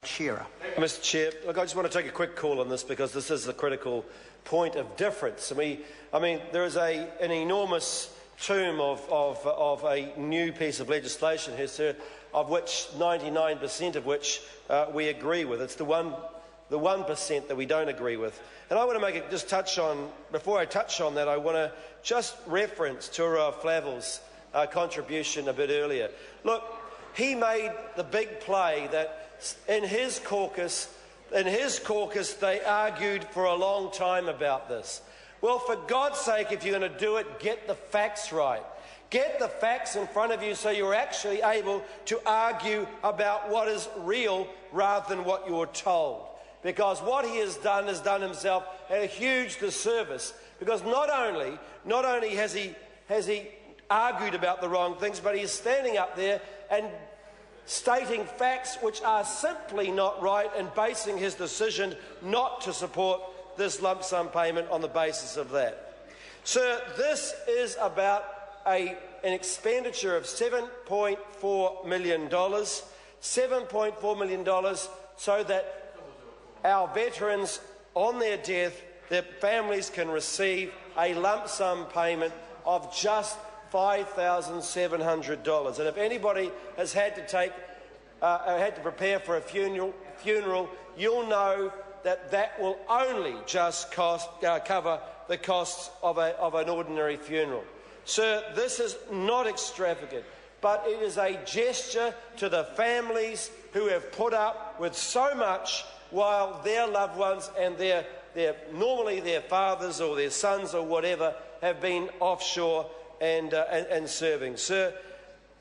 Shearer. Mr. Chair, look, I just want to take a quick call on this because this is a critical point of difference. I mean, there is an enormous tomb of a new piece of legislation here, sir, of which 99% of which we agree with. It's the 1% that we don't agree with. And I want to just touch on, before I touch on that, I want to just reference Tura Flavel's contribution a bit earlier. Look, he made the big play that in his caucus they argued for a long time about this. Well, for God's sake, if you're going to do it, get the facts right. Get the facts in front of you so you're actually able to argue about what is real rather than what you're told. Because what he has done himself a huge disservice. Because not only has he argued about the wrong things, but he's standing up there and stating facts which are simply not right and basing his decision not to support this lump sum payment on the basis of that. Sir, this is about an expenditure of $7.4 million. $7.4 million so that our veterans, on their death, their families can receive a lump sum payment of just $5,700. And if anybody has had to prepare for a funeral, you'll know that will only just cover the costs of an ordinary funeral. Sir, this is not extravagant, but it is a gesture to the families who have put up with so much while their loved ones and normally their fathers or their sons or whatever have been offshore and serving. Sir,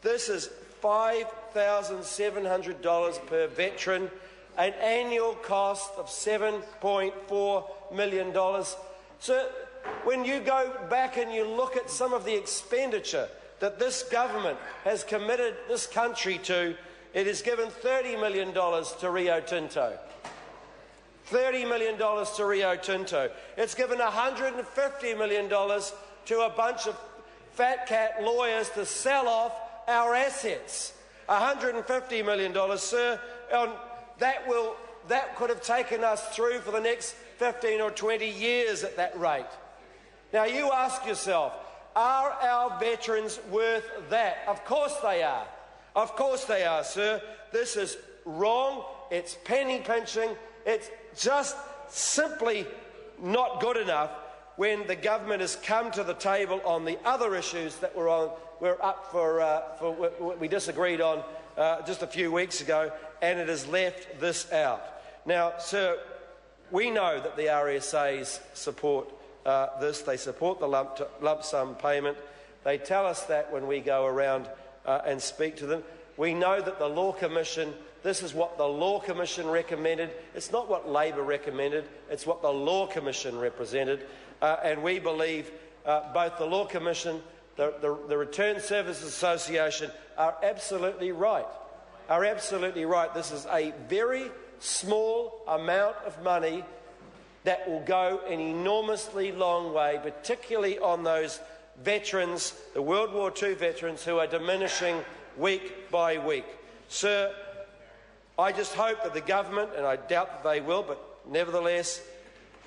this is $5,700 per veteran, an annual cost of $7.4 million. Sir, when you go back and you look at some of the expenditure that this government has committed this country to, it has given $30 million to Rio Tinto. $30 million to Rio Tinto. It's given $150 million to a bunch of fat cat lawyers to sell off our assets. $150 million, sir. That could have taken us through for the next 15 or 20 years at that rate. Now you ask yourself, are our veterans worth that? Of course they are. Of course they are, sir. This is wrong. It's penny pinching. It's just simply not good enough when the government has come to the table on the other issues that we're up for what we disagreed on just a few weeks ago, and it has left this out. Now, sir, we know that the RSAs support this. They support the lump sum payment. They tell us that when we go around and speak to them. We know that the Law Commission, this is what the Law Commission recommended. It's not what Labor recommended. It's what the Law Commission represented. And we believe both the Law Commission, the Return Services Association are absolutely right. This is a very small amount of money that will go an enormously long way, particularly on those veterans, the World War II veterans, who are diminishing week by week. Sir, I just hope that the government, and I doubt that they will, but nevertheless,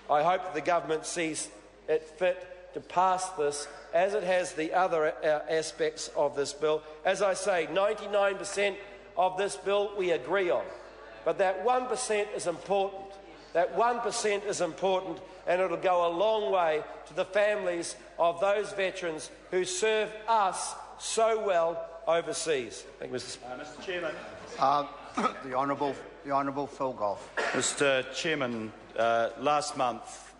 I hope that the government sees it fit to pass this as it has the other aspects of this bill. As I say, 99% of this bill we agree on, but that 1% is important. That 1% is important, and it'll go a long way to the families of those veterans who serve us so well overseas. Thank you, Mr. Chairman. The Honourable Phil Goff. Mr. Chairman, last month